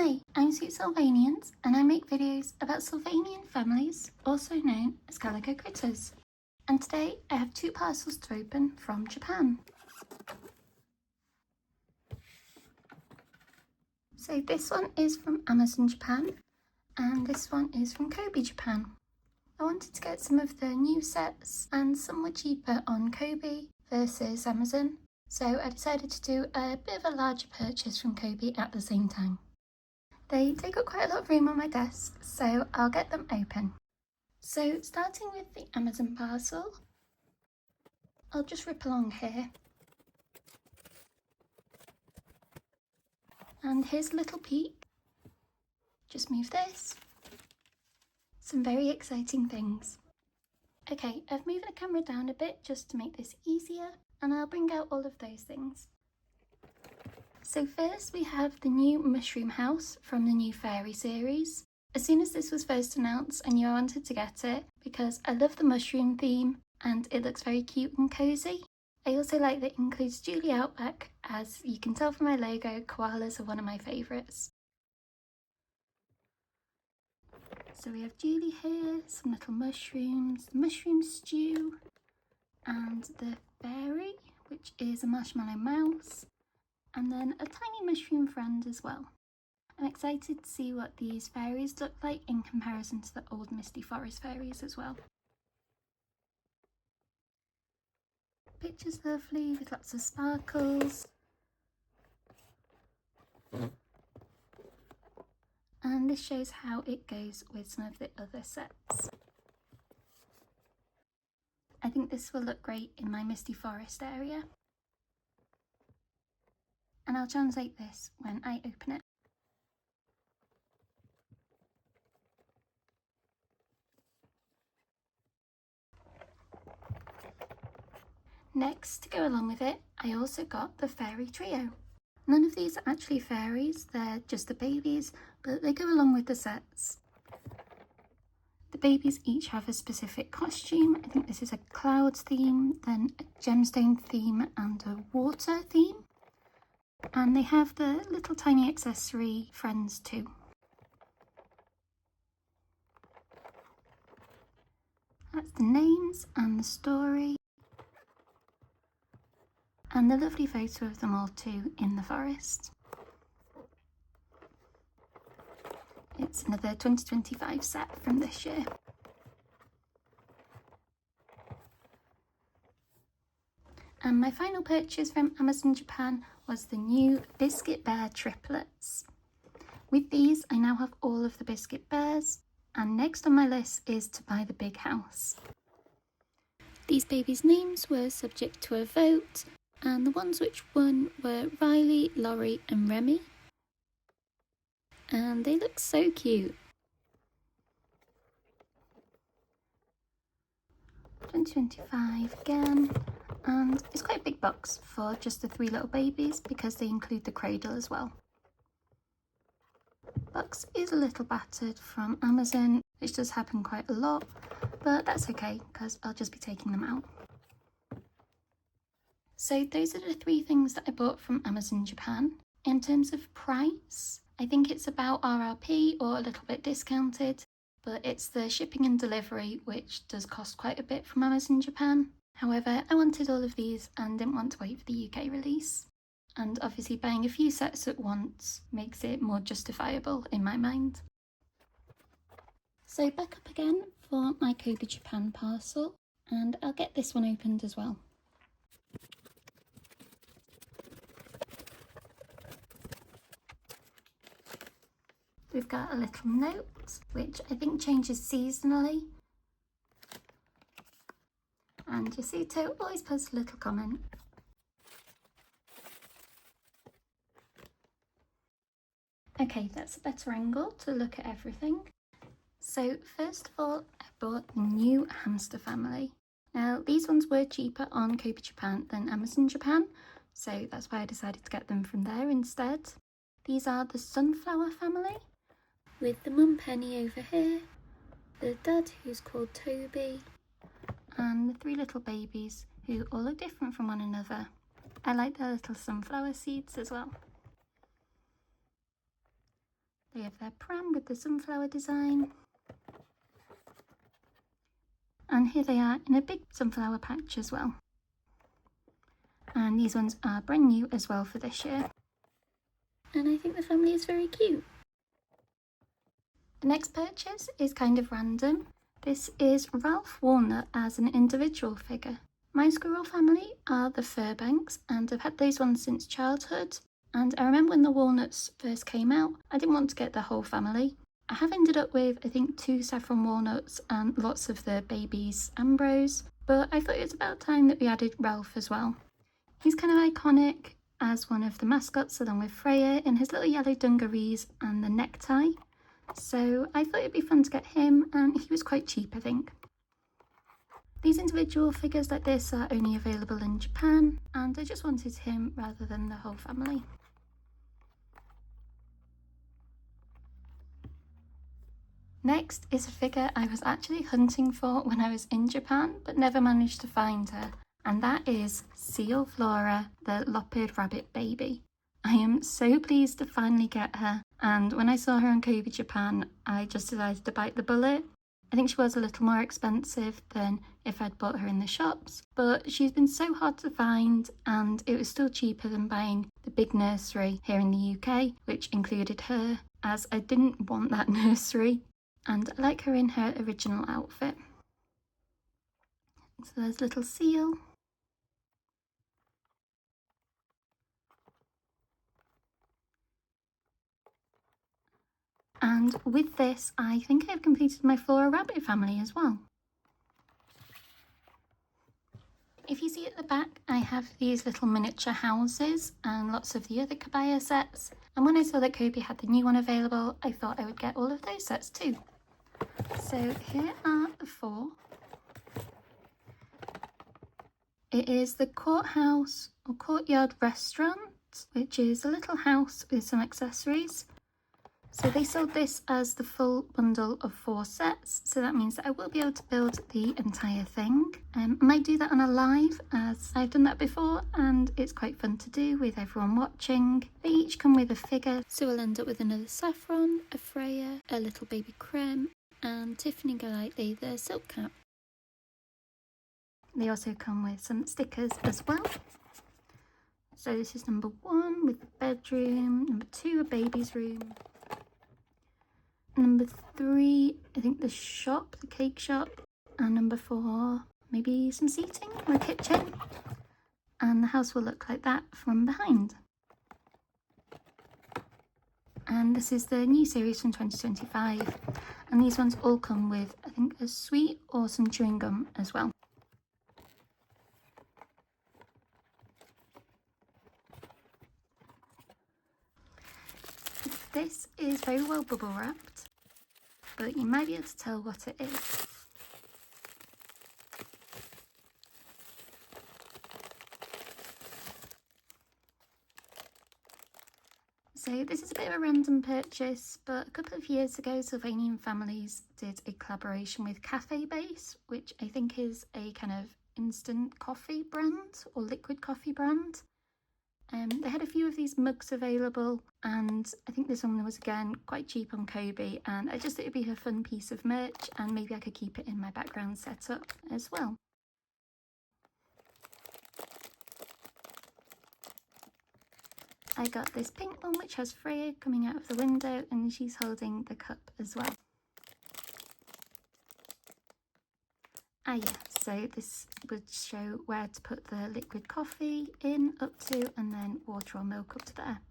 Hi, I'm Sylvanians and I make videos about Sylvanian families, also known as Calico critters. And today I have two parcels to open from Japan. So this one is from Amazon Japan and this one is from Kobee Japan. I wanted to get some of the new sets and some were cheaper on Kobee versus Amazon. So I decided to do a bit of a larger purchase from Kobee at the same time. They take up quite a lot of room on my desk, so I'll get them open. So starting with the Amazon parcel, I'll just rip along here. And here's a little peek. Just move this. Some very exciting things. Okay, I've moved the camera down a bit just to make this easier, and I'll bring out all of those things. So first we have the new mushroom house from the new fairy series. As soon as this was first announced, I knew I wanted to get it because I love the mushroom theme and it looks very cute and cozy. I also like that it includes Julie Outback. As you can tell from my logo, koalas are one of my favourites. So we have Julie here, some little mushrooms, the mushroom stew, and the fairy, which is a marshmallow mouse, and then a tiny mushroom friend as well. I'm excited to see what these fairies look like in comparison to the old Misty Forest fairies as well. Picture's lovely with lots of sparkles. And this shows how it goes with some of the other sets. I think this will look great in my Misty Forest area. And I'll translate this when I open it. Next, to go along with it, I also got the fairy trio. None of these are actually fairies, they're just the babies, but they go along with the sets. The babies each have a specific costume. I think this is a clouds theme, then a gemstone theme and a water theme. And they have the little tiny accessory friends too. That's the names and the story. And the lovely photo of them all too in the forest. It's another 2025 set from this year. And my final purchase from Amazon Japan was the new Biscuit Bear triplets. With these, I now have all of the Biscuit Bears, and next on my list is to buy the big house. These babies' names were subject to a vote, and the ones which won were Riley, Laurie and Remy. And they look so cute. 2025 again. And it's quite a big box for just the three little babies because they include the cradle as well. Box is a little battered from Amazon, which does happen quite a lot, but that's okay because I'll just be taking them out. So those are the three things that I bought from Amazon Japan. In terms of price, I think it's about RRP or a little bit discounted, but it's the shipping and delivery which does cost quite a bit from Amazon Japan. However, I wanted all of these and didn't want to wait for the UK release. And obviously buying a few sets at once makes it more justifiable in my mind. So back up again for my Kobee Japan parcel, and I'll get this one opened as well. We've got a little note, which I think changes seasonally. And Yasuto always posts a little comment. Okay, that's a better angle to look at everything. So first of all, I bought the new hamster family. Now these ones were cheaper on Kobee Japan than Amazon Japan, so that's why I decided to get them from there instead. These are the Sunflower family, with the mum Penny over here, the dad who's called Toby, and the three little babies who all look different from one another. I like their little sunflower seeds as well. They have their pram with the sunflower design. And here they are in a big sunflower patch as well. And these ones are brand new as well for this year. And I think the family is very cute. The next purchase is kind of random. This is Ralph Walnut as an individual figure. My squirrel family are the Furbanks, and I've had those ones since childhood. And I remember when the walnuts first came out, I didn't want to get the whole family. I have ended up with, I think, 2 saffron walnuts and lots of the babies Ambrose, but I thought it was about time that we added Ralph as well. He's kind of iconic as one of the mascots along with Freya in his little yellow dungarees and the necktie. So I thought it'd be fun to get him, and he was quite cheap, I think. These individual figures like this are only available in Japan, and I just wanted him rather than the whole family. Next is a figure I was actually hunting for when I was in Japan, but never managed to find her, and that is Seal Flora, the Leopard Rabbit baby. I am so pleased to finally get her, and when I saw her on Kobee Japan, I just decided to bite the bullet. I think she was a little more expensive than if I'd bought her in the shops, but she's been so hard to find, and it was still cheaper than buying the big nursery here in the UK, which included her, as I didn't want that nursery. And I like her in her original outfit. So there's little Seal. And with this, I think I've completed my Flora Rabbit family as well. If you see at the back, I have these little miniature houses and lots of the other kabaya sets. And when I saw that Kobee had the new one available, I thought I would get all of those sets too. So here are the 4. It is the Courthouse or Courtyard Restaurant, which is a little house with some accessories. So they sold this as the full bundle of 4 sets, so that means that I will be able to build the entire thing. I might do that on a live, as I've done that before, and it's quite fun to do with everyone watching. They each come with a figure, so we'll end up with another Saffron, a Freya, a little baby Creme, and Tiffany Golightly, the silk cap. They also come with some stickers as well. So this is number 1 with the bedroom, number 2 a baby's room, number 3 I think the shop, the cake shop, and number 4 maybe some seating or a kitchen. And the house will look like that from behind. And this is the new series from 2025, and these ones all come with, I think, a sweet or some chewing gum as well. This is very well bubble wrapped, but you might be able to tell what it is. So this is a bit of a random purchase, but a couple of years ago Sylvanian Families did a collaboration with Cafe Base, which I think is a kind of instant coffee brand or liquid coffee brand. They had a few of these mugs available, and I think this one was again quite cheap on Kobee, and I just thought it'd be a fun piece of merch, and maybe I could keep it in my background setup as well. I got this pink one which has Freya coming out of the window, and she's holding the cup as well. Ah yeah, so this would show where to put the liquid coffee in up to, and then water or milk up to there.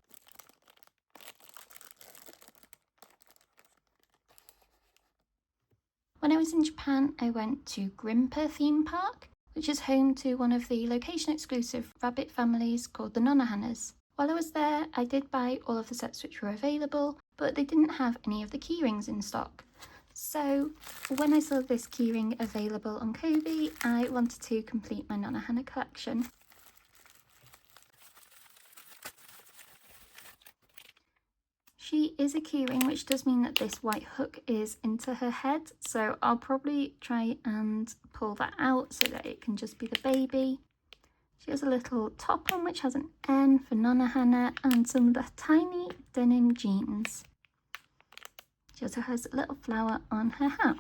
When I was in Japan, I went to Grimper theme park, which is home to one of the location exclusive rabbit families called the Nonohanas. While I was there, I did buy all of the sets which were available, but they didn't have any of the keyrings in stock. So when I saw this keyring available on Kobee, I wanted to complete my Nonohana collection. She is a keyring, which does mean that this white hook is into her head, so I'll probably try and pull that out so that it can just be the baby. She has a little top on which has an N for Nonohana and some of the tiny denim jeans. She also has a little flower on her hat.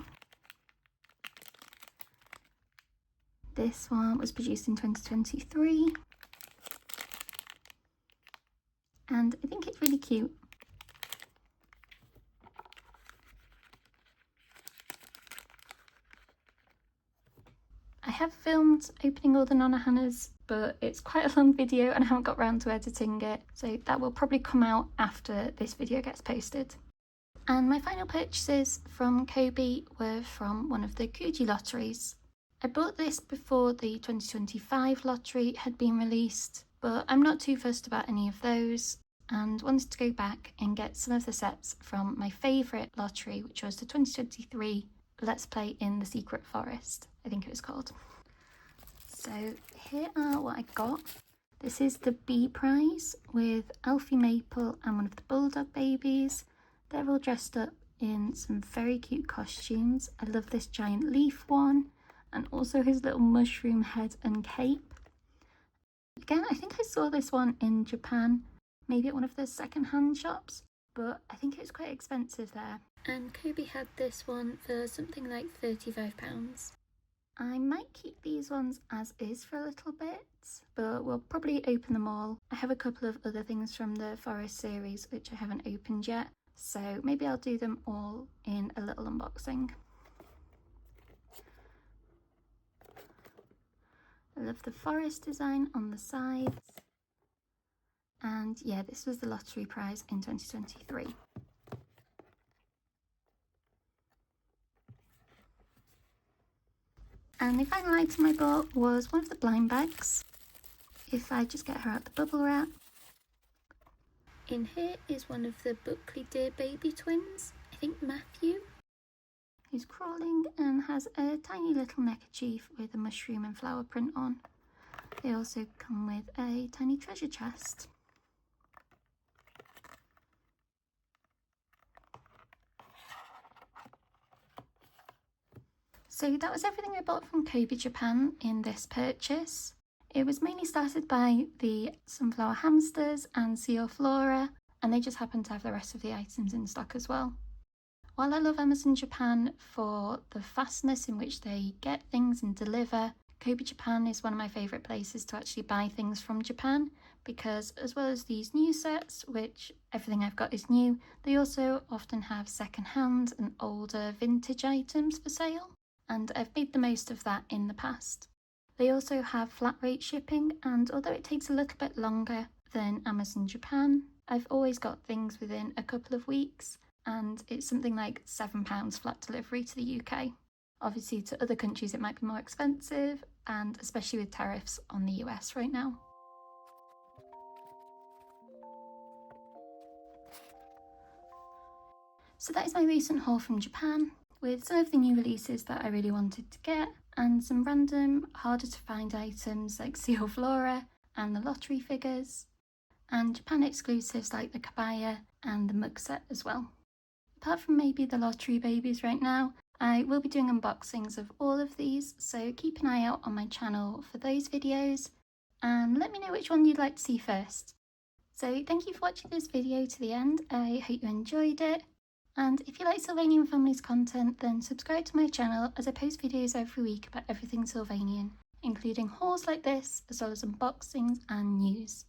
This one was produced in 2023. And I think it's really cute. I have filmed opening all the Nonohanas, but it's quite a long video and I haven't got around to editing it, so that will probably come out after this video gets posted. And my final purchases from Kobee were from one of the Kuji lotteries. I bought this before the 2025 lottery had been released, but I'm not too fussed about any of those and wanted to go back and get some of the sets from my favourite lottery, which was the 2023 Let's Play in the Secret Forest, I think it was called. So here are what I got. This is the B prize with Alfie Maple and one of the Bulldog babies. They're all dressed up in some very cute costumes. I love this giant leaf one and also his little mushroom head and cape. Again, I think I saw this one in Japan, maybe at one of the second-hand shops, but I think it was quite expensive there. And Kobee had this one for something like £35. I might keep these ones as is for a little bit, but we'll probably open them all. I have a couple of other things from the Forest series which I haven't opened yet, so maybe I'll do them all in a little unboxing. I love the forest design on the sides. And yeah, this was the lottery prize in 2023. And the final item I bought was one of the blind bags. If I just get her out the bubble wrap. In here is one of the Buckley deer baby twins, I think Matthew, who's crawling and has a tiny little neckerchief with a mushroom and flower print on. They also come with a tiny treasure chest. So that was everything I bought from Kobee Japan in this purchase. It was mainly started by the sunflower hamsters and seal flora, and they just happened to have the rest of the items in stock as well. While I love Amazon Japan for the fastness in which they get things and deliver, Kobee Japan is one of my favourite places to actually buy things from Japan, because as well as these new sets, which everything I've got is new, they also often have second-hand and older vintage items for sale, and I've made the most of that in the past. They also have flat rate shipping, and although it takes a little bit longer than Amazon Japan, I've always got things within a couple of weeks, and it's something like £7 flat delivery to the UK. Obviously to other countries it might be more expensive, and especially with tariffs on the US right now. So that is my recent haul from Japan, with some of the new releases that I really wanted to get, and some random harder to find items like Seal Flora and the lottery figures, and Japan exclusives like the Kabaya and the mug set as well. Apart from maybe the lottery babies right now, I will be doing unboxings of all of these, so keep an eye out on my channel for those videos and let me know which one you'd like to see first. So thank you for watching this video to the end. I hope you enjoyed it, and if you like Sylvanian Families content, then subscribe to my channel as I post videos every week about everything Sylvanian, including hauls like this as well as unboxings and news.